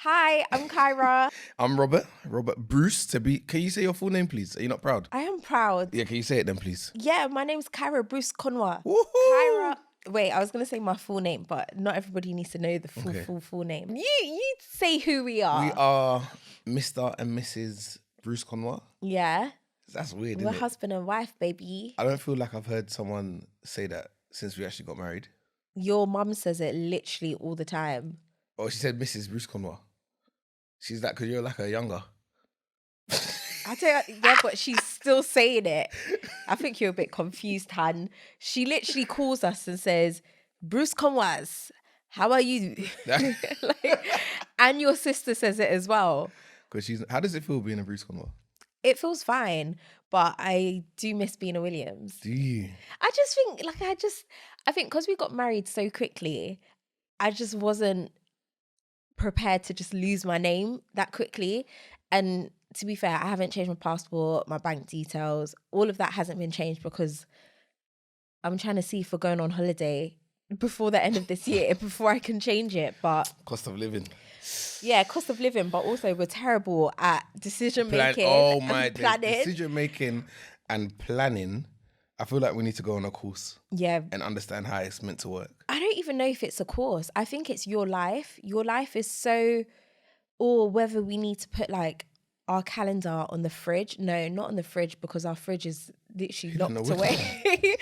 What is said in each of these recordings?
Hi, I'm Kyra. I'm Robert Bruce. Can you say your full name, please? Are you not proud? I am proud. Yeah, can you say it then, please? Yeah, my name's Kyra Bruce-Konuah. Woohoo! Kyra. Wait, I was gonna say my full name, but not everybody needs to know the full name. You say who we are. We are Mr. and Mrs. Bruce-Konuah. Yeah. That's weird, We're isn't it? husband and wife, baby. I don't feel like I've heard someone say that since we actually got married. Your mum says it literally all the time. Oh, she said Mrs. Bruce-Konuah. She's like, because you're like her younger. I tell you, yeah, but she's still saying it. I think you're a bit confused, Han. She literally calls us and says, Bruce-Konuahs, how are you? And your sister says it as well. Because how does it feel being a Bruce-Konuah? It feels fine, but I do miss being a Williams. Do you? I just think, I think because we got married so quickly, I just wasn't prepared to just lose my name that quickly. And to be fair, I haven't changed my passport, my bank details. All of that hasn't been changed because I'm trying to see if we're going on holiday before the end of this year, before I can change it. But cost of living. Yeah, cost of living, but also we're terrible at decision making. Decision making and planning. I feel like we need to go on a course. Yeah. And understand how it's meant to work. I don't even know if it's a course. I think it's your life. Your life is so, or whether we need to put like our calendar on the fridge. No, not on the fridge, because our fridge is literally locked away.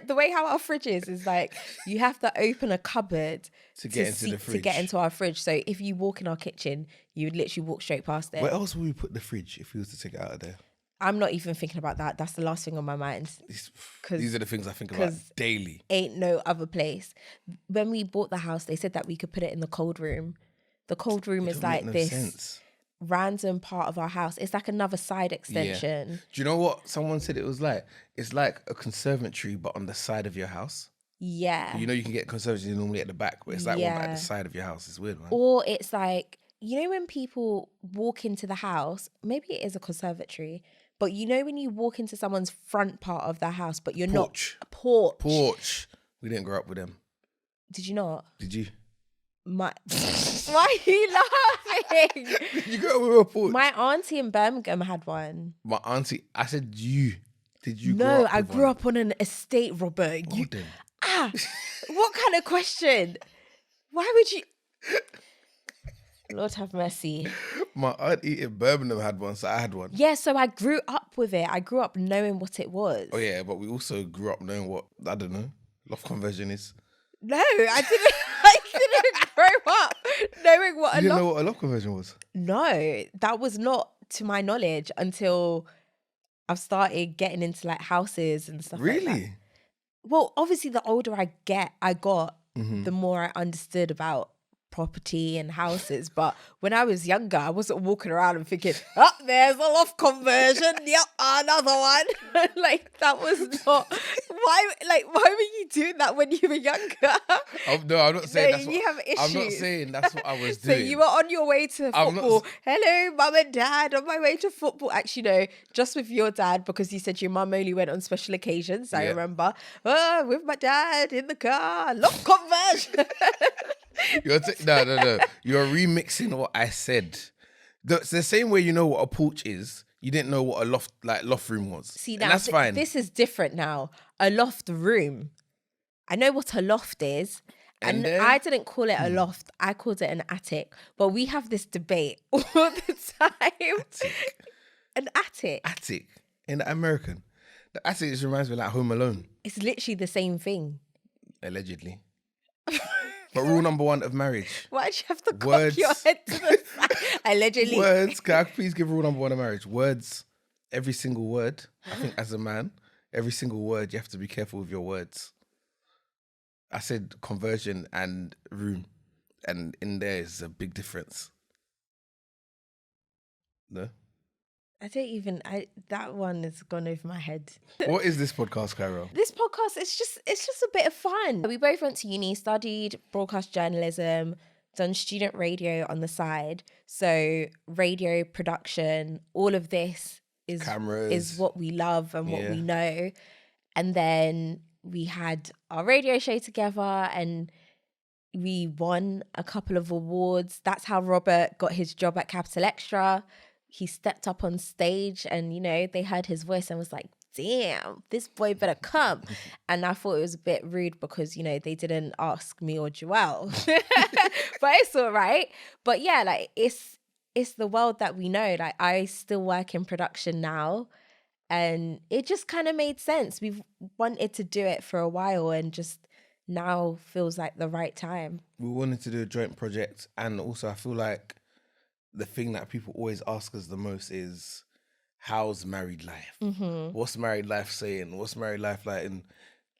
The way how our fridge is like you have to open a cupboard to get into the fridge. To get into our fridge. So if you walk in our kitchen, you would literally walk straight past it. Where else would we put the fridge if we was to take it out of there? I'm not even thinking about that. That's the last thing on my mind. These are the things I think about daily. Ain't no other place. When we bought the house, they said that we could put it in the cold room. The cold room is like this random part of our house. It's like another side extension. Yeah. Do you know what someone said it was like? It's like a conservatory, but on the side of your house. Yeah. You know, you can get conservatory normally at the back, but it's like one at the side of your house. It's weird, man. Or it's like, you know, when people walk into the house, maybe it is a conservatory, but you know when you walk into someone's front part of their house, but you're not a porch. Porch. We didn't grow up with them. Did you not? Did you? Why are you laughing? Did you grow up with a porch? My auntie in Birmingham had one. My auntie, I said you. Did you grow up with I grew up on an estate, Robert. What kind of question? Why would you? Lord have mercy. My auntie in Birmingham had one, so I had one. Yeah, so I grew up with it. I grew up knowing what it was. Oh yeah, but we also grew up knowing what, I don't know, loft conversion is. No, I didn't grow up knowing what you didn't know what a loft conversion was? No, that was not to my knowledge until I've started getting into like houses and stuff like that. Really? Well, obviously the older I got, the more I understood about property and houses. But when I was younger, I wasn't walking around and thinking, oh, there's a loft conversion. Yep, another one. Like, that was not... Why were you doing that when you were younger? No, I'm not saying that's you have issues. I'm not saying that's what I was doing. So you were on your way to football. Hello, mum and dad, on my way to football. Actually, no, just with your dad, because you said your mum only went on special occasions. I remember. With my dad in the car, loft conversion. No. You're remixing what I said. It's the same way you know what a porch is. You didn't know what a loft room was. See, now that's fine. This is different now. A loft room. I know what a loft is. And I didn't call it a loft. I called it an attic. But we have this debate all the time. Attic. An attic. Attic. In the American. The attic just reminds me of like Home Alone. It's literally the same thing. Allegedly. But rule number 1 of marriage. Why'd you have to cock your head to the side? Allegedly. Words. Can I please give rule number 1 of marriage? Words. Every single word. I think as a man, every single word, you have to be careful with your words. I said conversion and room. And in there is a big difference. No? That one has gone over my head. What is this podcast, Kyra? This podcast, it's just a bit of fun. We both went to uni, studied broadcast journalism, done student radio on the side. So radio production, all of this is what we love and what we know. And then we had our radio show together, and We won a couple of awards. That's how Robert got his job at Capital Extra. He stepped up on stage and, you know, they heard his voice and was like, damn, this boy better come. And I thought it was a bit rude because, you know, they didn't ask me or Joelle. But it's all right. But yeah, like it's the world that we know. Like I still work in production now and it just kind of made sense. We've wanted to do it for a while and just now feels like the right time. We wanted to do a joint project, and also I feel like the thing that people always ask us the most is, how's married life? What's married life saying? What's married life like? And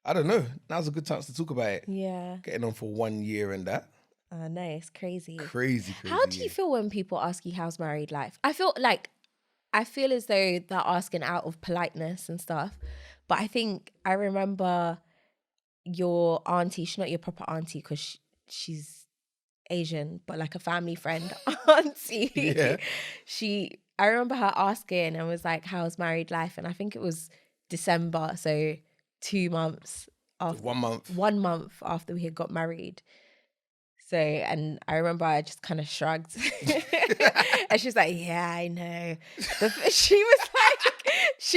I don't know. Now's a good chance to talk about it. Yeah. Getting on for 1 year and that. I know, it's crazy. Crazy. How do you feel when people ask you how's married life? I feel as though they're asking out of politeness and stuff. But I remember your auntie, she's not your proper auntie because she's Asian, but like a family friend auntie. Yeah. I remember her asking and was like, how's married life? And I think it was December, so 2 months after 1 month. 1 month after we had got married. So, and I remember I just kind of shrugged. And she was like, yeah, I know. She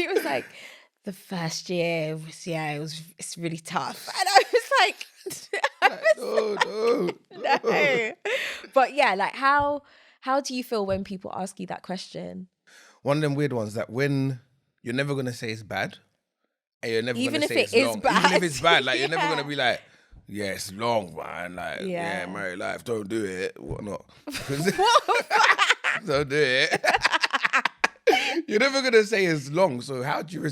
was like, the first year it's really tough. And I was like, no. But yeah, like how do you feel when people ask you that question? One of them weird ones that when you're never going to say it's bad, and you're never going to say it's long. Bad. Even if it's bad, like you're never going to be like, yeah, it's long, man. Like, yeah, married life, don't do it. Whatnot. Don't do it. You're never gonna say it's long. So how do you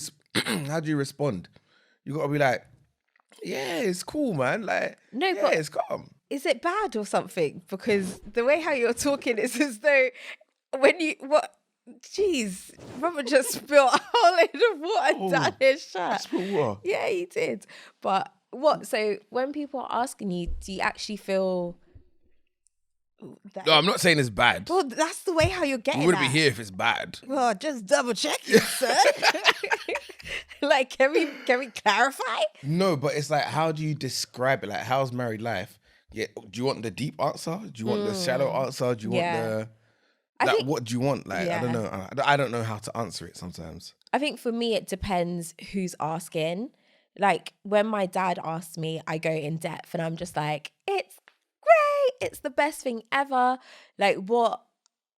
respond? You gotta be like, yeah, it's cool, man. Like, no, yeah, but it's calm. Is it bad or something? Because the way how you're talking is as though jeez, Robert just spilled a whole load of water down his shirt. Spilled water? Yeah, he did. But what? So when people are asking you, do you actually feel that? No, I'm not saying it's bad. Well, that's the way how you're getting. We wouldn't be here if it's bad. Well, just double check it, sir. Like, can we clarify? No, but it's like, how do you describe it? Like, how's married life? Yeah, do you want the deep answer? Do you want the shallow answer? Do you want what do you want? Like, I don't know. I don't know how to answer it sometimes. I think for me, it depends who's asking. Like, when my dad asks me, I go in depth and I'm just like, it's great. It's the best thing ever. Like, what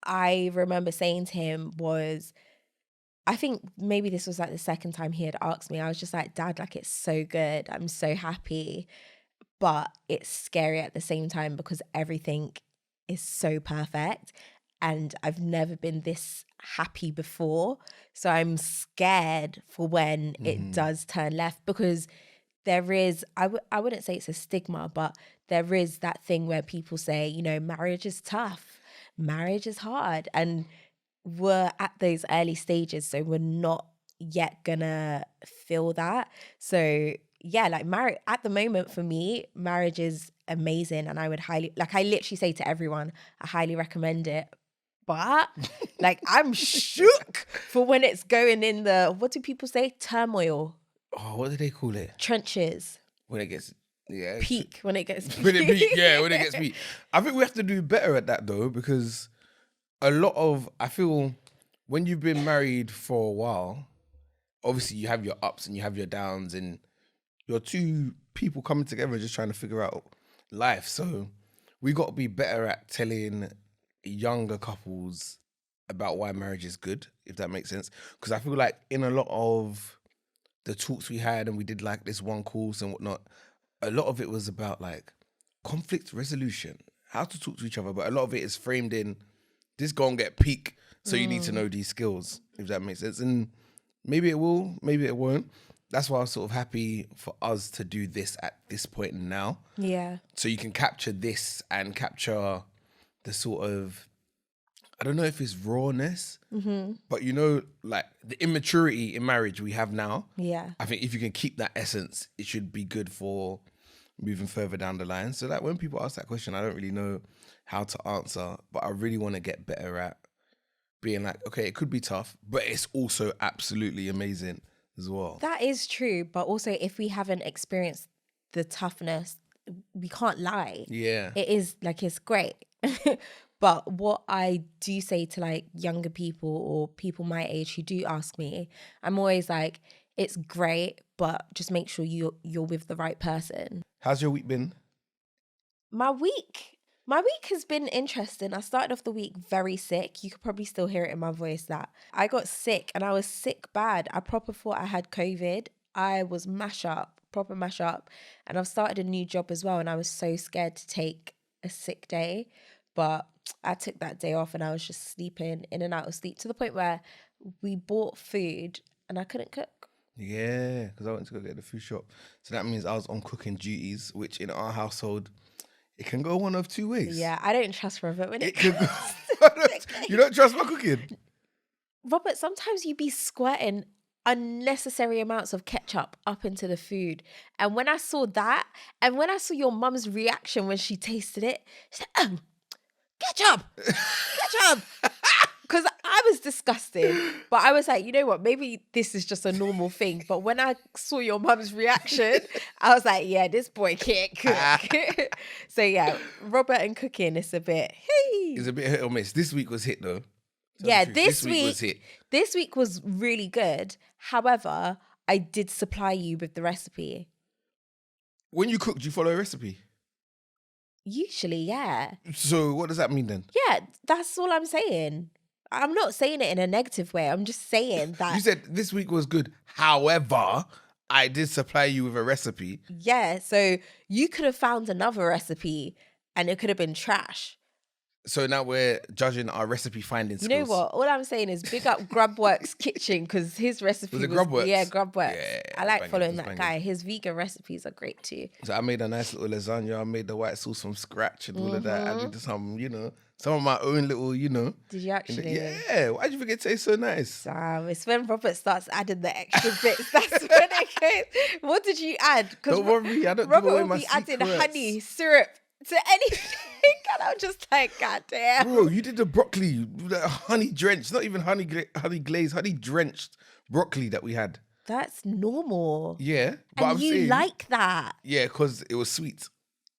I remember saying to him was, I think maybe this was like the second time he had asked me. I was just like, Dad, like, it's so good. I'm so happy. But it's scary at the same time because everything is so perfect. And I've never been this happy before. So I'm scared for when it does turn left, because there is, I wouldn't say it's a stigma, but there is that thing where people say, you know, marriage is tough, marriage is hard. And we're at those early stages, so we're not yet gonna feel that. So yeah, like marriage at the moment for me, marriage is amazing. And I would I literally say to everyone, I highly recommend it. But like, I'm shook for when it's going in the, what do people say? Turmoil. Oh, what do they call it? Trenches. When it gets, peak. When it gets peak. When it gets peak. I think we have to do better at that though, because a lot of, I feel when you've been married for a while, obviously you have your ups and you have your downs, and you're two people coming together just trying to figure out life. So we got to be better at telling younger couples about why marriage is good, if that makes sense. Because I feel like in a lot of the talks we had, and we did like this one course and whatnot, a lot of it was about like conflict resolution, how to talk to each other. But a lot of it is framed in, this gonna get peak, so you need to know these skills, if that makes sense. And maybe it will, maybe it won't. That's why I was sort of happy for us to do this at this point now. Yeah. So you can capture this and capture the sort of, I don't know if it's rawness, but you know, like the immaturity in marriage we have now. Yeah. I think if you can keep that essence, it should be good for moving further down the line. So that when people ask that question, I don't really know how to answer, but I really want to get better at being like, okay, it could be tough, but it's also absolutely amazing as well. That is true. But also, if we haven't experienced the toughness, we can't lie. Yeah. It is like, it's great. But what I do say to like younger people or people my age who do ask me, I'm always like, it's great, but just make sure you're with the right person. How's your week been? My week has been interesting. I started off the week very sick. You could probably still hear it in my voice that I got sick, and I was sick bad. I proper thought I had COVID. I was proper mash up. And I've started a new job as well, and I was so scared to take a sick day. But I took that day off, and I was just sleeping in and out of sleep to the point where we bought food and I couldn't cook. Yeah, because I went to go get the food shop. So that means I was on cooking duties, which in our household, it can go one of two ways. Yeah, I don't trust Robert when it It can comes go. to You don't trust my cooking? Robert, sometimes you be squirting unnecessary amounts of ketchup up into the food. And when I saw that, and when I saw your mum's reaction when she tasted it, she said, ketchup! Ketchup! Because I was disgusted. But I was like, you know what? Maybe this is just a normal thing. But when I saw your mum's reaction, I was like, yeah, this boy can't cook. So yeah, Robert and cooking is a bit, hey. It's a bit hit or miss. This week was hit though. Yeah, This week was hit. This week was really good. However, I did supply you with the recipe. When you cook, do you follow a recipe? Usually, yeah. So what does that mean then? Yeah, that's all I'm saying. I'm not saying it in a negative way. I'm just saying that. You said this week was good. However, I did supply you with a recipe. Yeah, so you could have found another recipe and it could have been trash. So now we're judging our recipe finding skills. You know what? All I'm saying is big up Grubworks Kitchen because his recipe Was it Grubworks? Yeah, Grubworks. Yeah, I like banging, following it's that banging. guy. His vegan recipes are great too. So I made a nice little lasagna. I made the white sauce from scratch and all of that. I did some of my own little, Did you actually? Yeah. Why'd you think it tastes so nice? It's when Robert starts adding the extra bits. That's when it goes. What did you add? Don't worry, I don't give Robert away will my be adding secrets. honey, syrup to anything. And I'm just like, God damn. Bro, you did the broccoli, the honey drenched, not even honey glazed, honey drenched broccoli that we had. That's normal. Yeah. But And I'm you saying, like that. yeah, because it was sweet.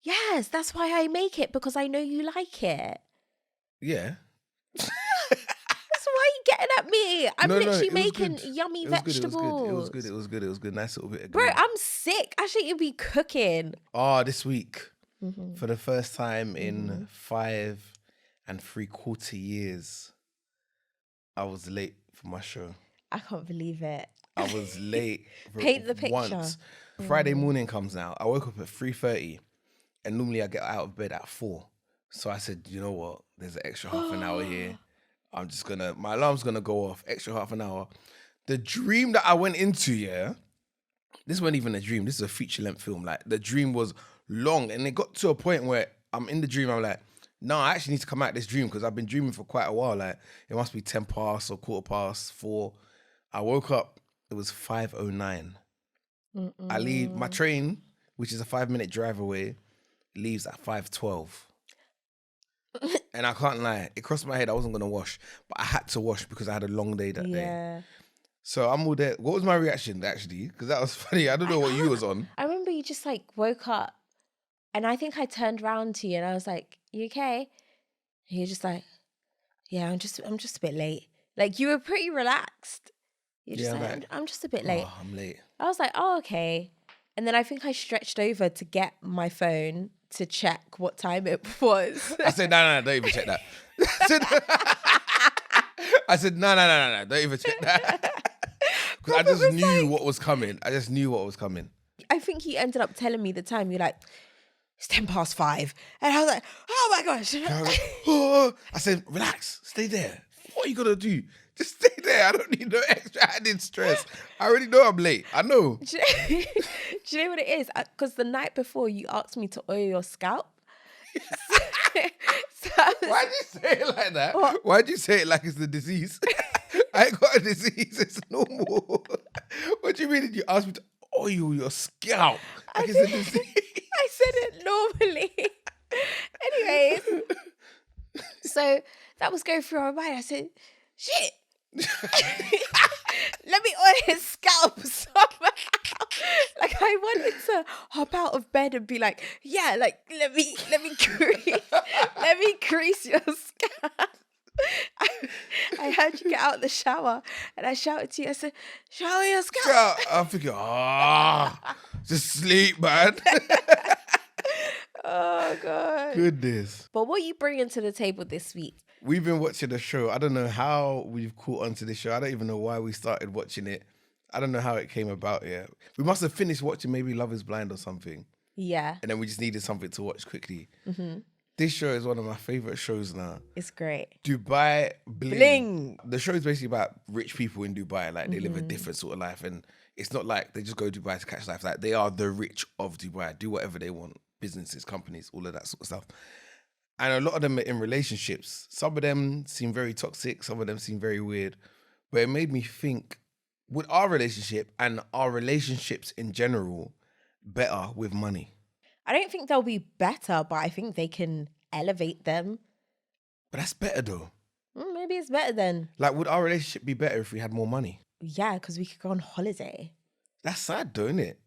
Yes, that's why I make it, because I know you like it. Yeah. That's why you getting at me. I'm No, literally it was making good. yummy It was vegetables. good. It was good. Nice little bit of Bro, green. I'm sick. I shouldn't be cooking. This week, for the first time in 5 3/4 years, I was late for my show. I can't believe it. I was late. Paint the picture. Once. Friday morning comes now. I woke up at 3:30, and normally I get out of bed at 4. So I said, you know what? There's an extra half an hour here. My alarm's gonna go off. Extra half an hour. The dream that I went into, this wasn't even a dream. This is a feature length film. Like the dream was long, and it got to a point where I'm in the dream. I'm like, no, I actually need to come out of this dream because I've been dreaming for quite a while. Like it must be 10 past or 4:15. I woke up. It was 5:09. I leave my train, which is a 5-minute drive away, leaves at 5:12. And I can't lie, it crossed my head I wasn't gonna wash, but I had to wash because I had a long day that day. Yeah. So I'm all there. What was my reaction actually? Because that was funny. I don't know what you was on. I remember you just like woke up and I think I turned around to you and I was like, you okay? And you're just like, yeah, I'm just a bit late. Like you were pretty relaxed. You're just like, I'm just a bit late. Oh, I'm late. I was like, oh, okay. And then I think I stretched over to get my phone to check what time it was. I said, no, don't even check that. I said, no, don't even check that. Because I just knew what was coming. I think you ended up telling me the time. You're like, it's 5:10. And I was like, oh my gosh. I said, relax, stay there. What are you going to do? Just stay there. I don't need no extra added stress. I already know I'm late. I know. Do you know what it is? Because the night before you asked me to oil your scalp. Why'd you say it like that? What? Why'd you say it like it's the disease? I ain't got a disease. It's normal. What do you mean? Did you ask me to oil your scalp? Like it's a disease. I said it normally. Anyways, so that was going through our mind. I said, shit. Let me oil his scalp somehow. Like I wanted to hop out of bed and be like, yeah, like let me grease, let me grease your scalp. I heard you get out of the shower and I shouted to you, I said, shower your scalp. I'm thinking, just sleep, man. Oh God. Goodness. But what are you bringing to the table this week? We've been watching a show. I don't know how we've caught onto this show. I don't even know why we started watching it. I don't know how it came about yet. We must have finished watching maybe Love is Blind or something. Yeah. And then we just needed something to watch quickly. Mm-hmm. This show is one of my favorite shows now. It's great. Dubai Bling. Bling. The show is basically about rich people in Dubai. Like they live a different sort of life. And it's not like they just go to Dubai to catch life. Like they are the rich of Dubai. Do whatever they want. Businesses, companies, all of that sort of stuff. And a lot of them are in relationships. Some of them seem very toxic. Some of them seem very weird. But it made me think, would our relationship and our relationships in general better with money? I don't think they'll be better, but I think they can elevate them. But that's better though. Maybe it's better then. Like, would our relationship be better if we had more money? Yeah, because we could go on holiday. That's sad though, isn't it?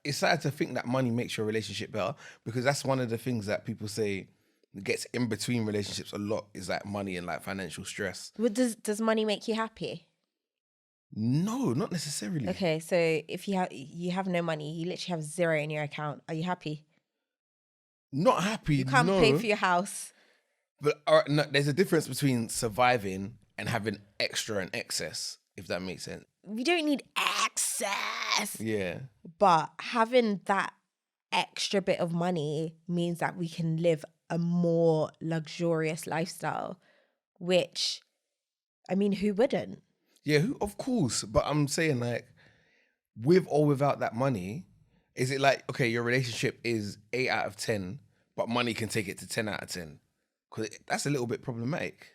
It's sad to think that money makes your relationship better, because that's one of the things that people say gets in between relationships a lot, is like money and like financial stress. Well, does money make you happy? No, not necessarily. Okay, so if you have no money, you literally have zero in your account. Are you happy? Not happy. You can't pay for your house. But no, there's a difference between surviving and having extra and excess, if that makes sense. We don't need excess. Yeah. But having that extra bit of money means that we can live a more luxurious lifestyle, which, I mean, who wouldn't? Yeah, of course. But I'm saying, like, with or without that money, is it like, okay, your relationship is 8 out of 10, but money can take it to 10 out of 10? Because that's a little bit problematic.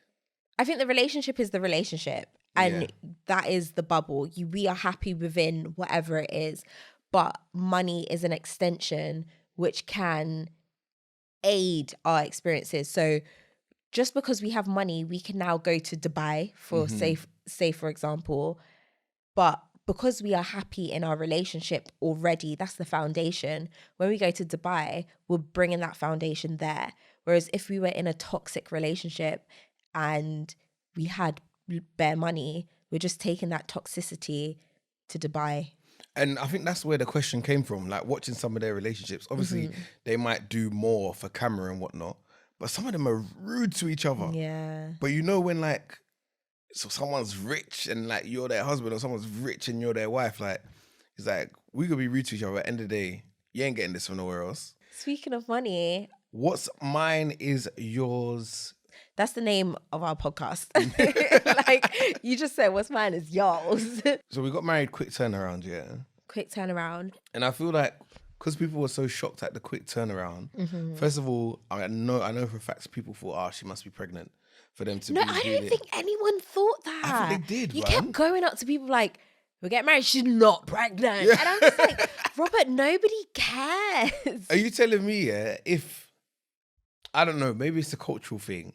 I think the relationship is the relationship, and that is the bubble. We are happy within whatever it is, but money is an extension which can aid our experiences. So just because we have money, we can now go to Dubai for say for example, but because we are happy in our relationship already, that's the foundation. When we go to Dubai, we're bringing that foundation there. Whereas if we were in a toxic relationship and we had bare money, we're just taking that toxicity to Dubai. And I think that's where the question came from, like watching some of their relationships. Obviously, they might do more for camera and whatnot, but some of them are rude to each other. Yeah. But you know when like, so someone's rich and like you're their husband, or someone's rich and you're their wife, like, it's like, we could be rude to each other, but at the end of the day, you ain't getting this from nowhere else. Speaking of money, what's mine is yours. That's the name of our podcast. Like you just said, what's mine is yours. So we got married quick turnaround, yeah. Quick turnaround. And I feel like because people were so shocked at the quick turnaround, first of all, I know for a fact people thought, she must be pregnant for them to be No, I don't think anyone thought that. I think they did, You man. kept going up to people like, we're getting married, she's not pregnant. Yeah. And I'm just like, Robert, nobody cares. Are you telling me, if, I don't know, maybe it's a cultural thing,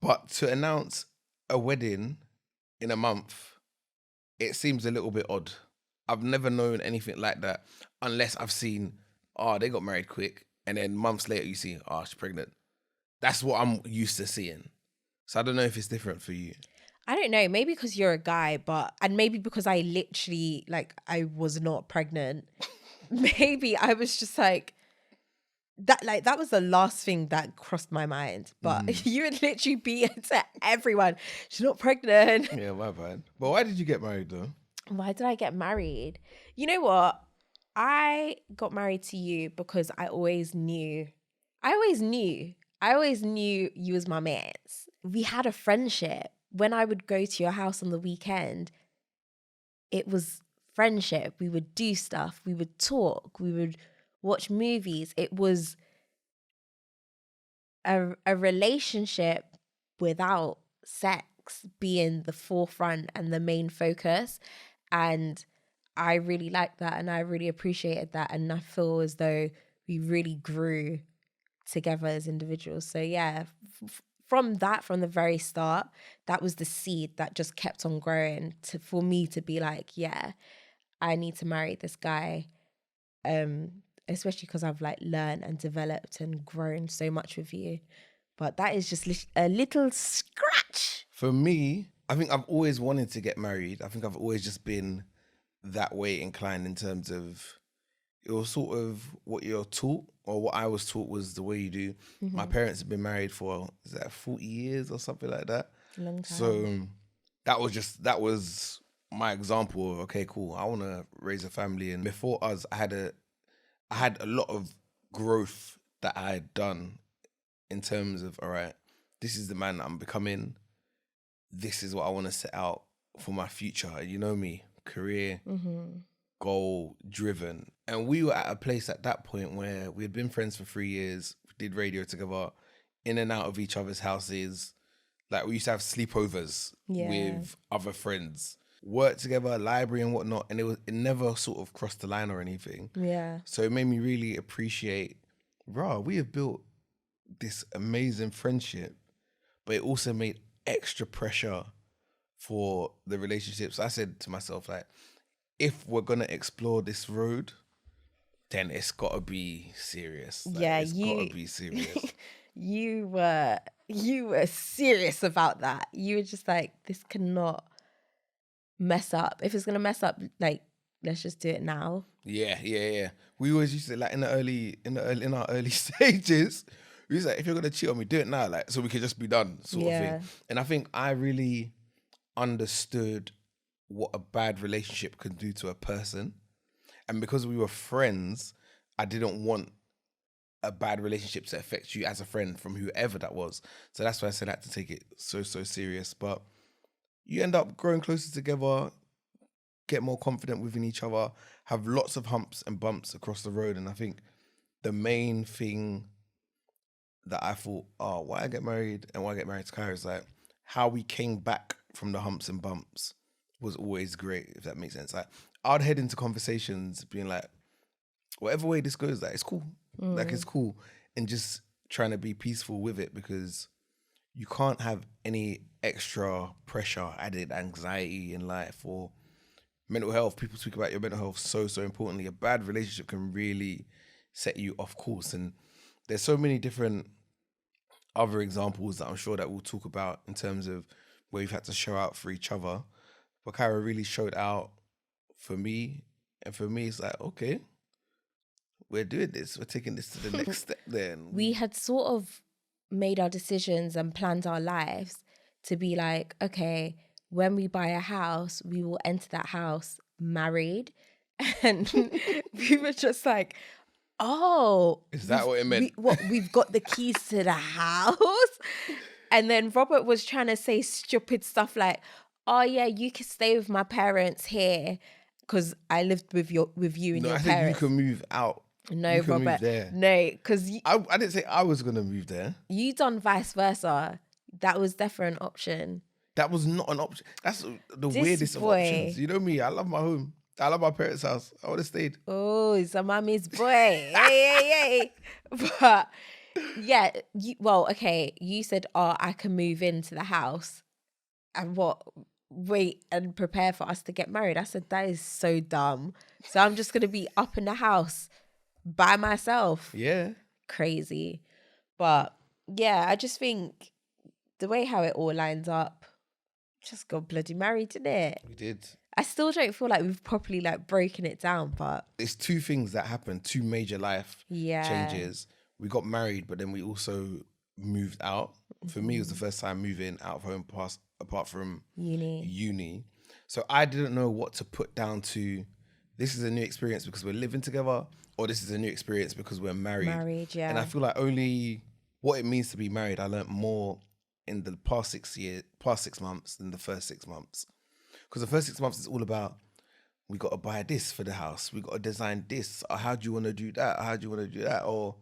but to announce a wedding in a month, it seems a little bit odd. I've never known anything like that unless I've seen, they got married quick, and then months later you see, she's pregnant. That's what I'm used to seeing. So I don't know if it's different for you. I don't know, maybe because you're a guy, and maybe because I literally, like, I was not pregnant. Maybe I was just like, that was the last thing that crossed my mind. But you would literally be to everyone, she's not pregnant. Yeah, my bad. But why did you get married though? Why did I get married? You know what? I got married to you because I always knew you was my mans. We had a friendship. When I would go to your house on the weekend, it was friendship. We would do stuff. We would talk. We would watch movies. It was a relationship without sex being the forefront and the main focus. And I really liked that, and I really appreciated that. And I feel as though we really grew together as individuals. So yeah, from the very start, that was the seed that just kept on growing for me to be like, yeah, I need to marry this guy, especially because I've like learned and developed and grown so much with you. But that is just a little scratch. For me, I think I've always wanted to get married. I think I've always just been that way inclined in terms of it was sort of what you're taught, or what I was taught was the way you do. My parents have been married for, is that 40 years or something like that? Long time. So that was my example of, okay, cool, I want to raise a family. And before us, I had a lot of growth that I had done in terms of, all right, this is the man that I'm becoming. This is what I want to set out for my future. You know me, career, goal driven. And we were at a place at that point where we had been friends for 3 years, we did radio together, in and out of each other's houses. Like, we used to have sleepovers with other friends, work together, library and whatnot. And it never sort of crossed the line or anything. Yeah. So it made me really appreciate, we have built this amazing friendship, but it also made extra pressure for the relationships. I said to myself, like, if we're gonna explore this road, then it's gotta be serious. Like, it's gotta be serious. You were serious about that. You were just like, this cannot mess up. If it's gonna mess up, like, let's just do it now. Yeah. We always used to, like, in our early stages, we was like, if you're gonna cheat on me, do it now, like, so we could just be done, sort of thing. And I think I really understood what a bad relationship could do to a person. And because we were friends, I didn't want a bad relationship to affect you as a friend from whoever that was. So that's why I said I had to take it so serious. But you end up growing closer together, get more confident within each other, have lots of humps and bumps across the road. And I think the main thing that I thought, why I get married and why I get married to Kyra is like how we came back from the humps and bumps was always great, if that makes sense. Like, I'd head into conversations being like, whatever way this goes, like, it's cool. Like, it's cool. And just trying to be peaceful with it, because you can't have any extra pressure, added anxiety in life or mental health. People speak about your mental health so importantly. A bad relationship can really set you off course. And there's so many different other examples that I'm sure that we'll talk about in terms of where we've had to show out for each other. But Kyra really showed out for me. And for me, it's like, okay, we're doing this. We're taking this to the next step then. We had sort of made our decisions and planned our lives to be like, okay, when we buy a house, we will enter that house married. And we were just like, oh, is that what it meant? We've got the keys to the house. And then Robert was trying to say stupid stuff like, oh yeah, you can stay with my parents here because I lived with you and your parents. No, I think you can move out. No, you can Robert. Move there. No, because I didn't say I was gonna move there. You done vice versa. That was definitely an option. That was not an option. That's the weirdest of options. You know me. I love my home. I love my parents' house. I would have stayed. Oh, he's a mommy's boy. hey. But yeah, okay. You said, oh, I can move into the house and wait and prepare for us to get married. I said, that is so dumb. So I'm just going to be up in the house by myself. Yeah. Crazy. But yeah, I just think the way how it all lines up, just got bloody married, didn't it? We did. I still don't feel like we've properly like broken it down, but it's two things that happened, two major life changes. We got married, but then we also moved out. For me, it was the first time moving out of home apart from uni. So I didn't know what to put down to. This is a new experience because we're living together, or this is a new experience because we're married. Yeah. And I feel like only what it means to be married, I learned more in the past 6 months than the first 6 months. Because the first 6 months is all about, we got to buy this for the house. We got to design this. Or how do you want to do that? How do you want to do that? Or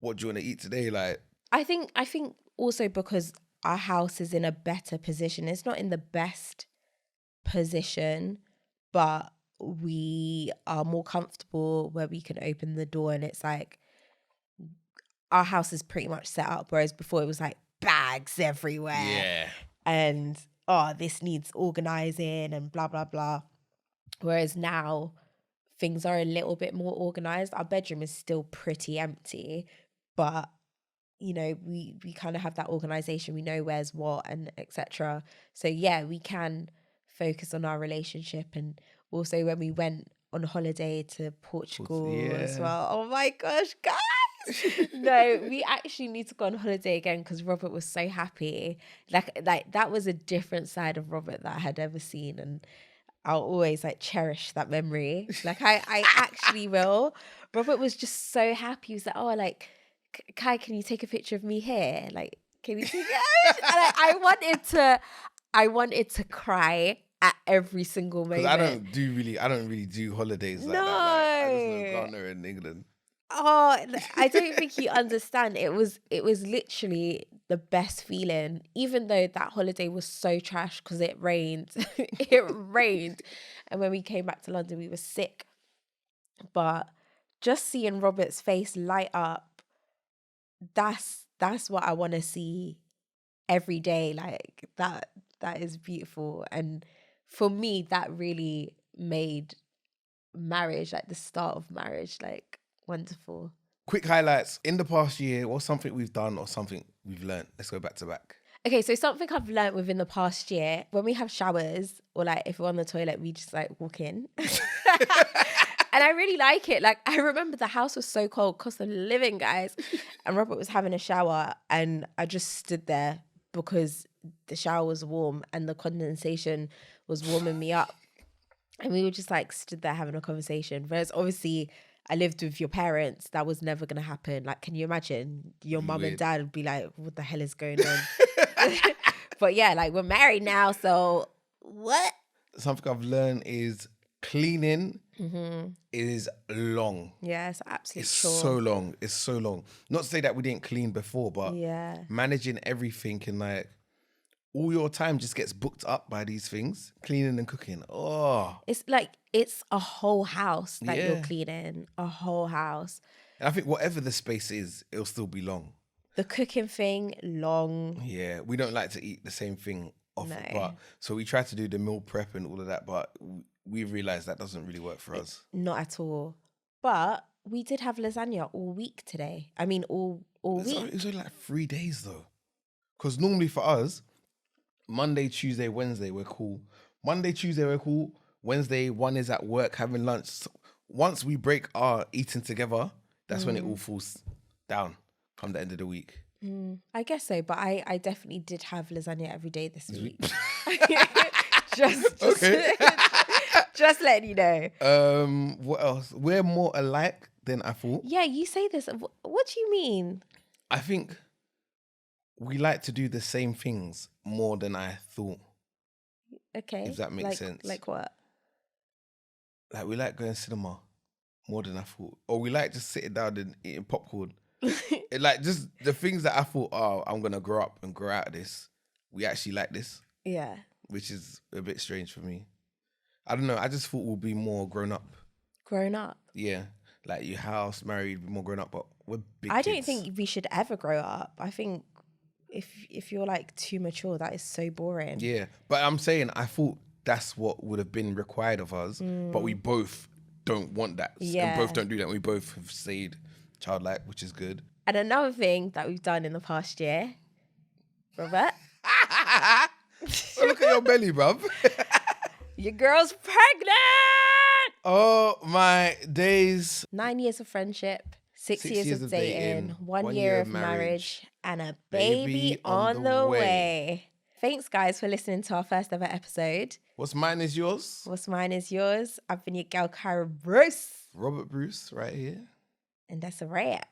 what do you want to eat today? Like, I think also because our house is in a better position. It's not in the best position, but we are more comfortable where we can open the door and it's like, our house is pretty much set up. Whereas before it was like bags everywhere. Yeah. And, this needs organizing and blah, blah, blah. Whereas now things are a little bit more organized. Our bedroom is still pretty empty, but you know, we kind of have that organization. We know where's what and etc. So yeah, we can focus on our relationship. And also when we went on holiday to Portugal as Yeah. well. Oh my gosh, guys. No, we actually need to go on holiday again because Robert was so happy. Like that was a different side of Robert that I had ever seen, and I'll always like cherish that memory. Like I actually will. Robert was just so happy. He was like, oh, like, Kai, can you take a picture of me here? Like, can you take it? And I wanted to cry at every single Because moment. I don't really do holidays like No. that. Like, I just know Ghana and England. Oh, I don't think you understand. It was literally the best feeling, even though that holiday was so trash because it rained. It rained. And when we came back to London, we were sick. But just seeing Robert's face light up, that's what I want to see every day. Like that is beautiful. And for me, that really made marriage, like the start of marriage, like wonderful. Quick highlights in the past year, or something we've done, or something we've learned. Let's go back to back. Okay, so something I've learned within the past year, when we have showers or like if we're on the toilet, we just like walk in. And I really like it. Like I remember the house was so cold, cost of living, guys. And Robert was having a shower and I just stood there because the shower was warm and the condensation was warming me up. And we were just like stood there having a conversation. Whereas obviously I lived with your parents. That was never going to happen. Like, can you imagine your mum and dad would be like, what the hell is going on? But yeah, like we're married now. So what? Something I've learned is cleaning is long. Yeah, it's absolutely It's chore. so long. It's so long. Not to say that we didn't clean before, but Yeah. managing everything and like all your time just gets booked up by these things, cleaning and cooking. Oh, It's like, it's a whole house that you're Yeah. cleaning, a whole house. and I think whatever the space is, it'll still be long. The cooking thing, long. Yeah, we don't like to eat the same thing often, No. but so we try to do the meal prep and all of that, but we realized that doesn't really work for us. Not at all. But we did have lasagna all week today. I mean, all week. It's only like 3 days though, because normally for us, Monday, Tuesday, Wednesday we're cool. Monday, Tuesday we're cool. Wednesday, one is at work having lunch. So once we break our eating together, that's when it all falls down come the end of the week. I guess so, but I definitely did have lasagna every day this week. just Okay. just letting you know. What else? We're more alike than I thought. Yeah, you say this. What do you mean? I think we like to do the same things more than I thought. Okay. If that makes sense. Like what? Like we like going cinema more than I thought. Or we like just sitting down and eating popcorn. Like just the things that I thought, oh, I'm gonna grow up and grow out of this. We actually like this, Yeah. which is a bit strange for me. I don't know. I just thought we'll be more grown up. Grown up. Yeah, like your house, married, be more grown up. But we're big. I don't kids. think we should ever grow up. I think if you're like too mature, that is so boring. Yeah, but I'm saying I thought that's what would have been required of us, but we both don't want that. Yeah. And both don't do that. We both have stayed childlike, which is good. And another thing that we've done in the past year, Robert, Oh, look at your belly, bruv. your girl's pregnant. Oh my days. 9 years of friendship, 6 years of dating, 1 1 year year of of marriage, and a Baby baby on on the the way. way. Thanks, guys, for listening to our first ever episode. What's mine is yours. What's mine is yours. I've been your girl, Kyra Bruce. Robert Bruce, right here. And that's a wrap.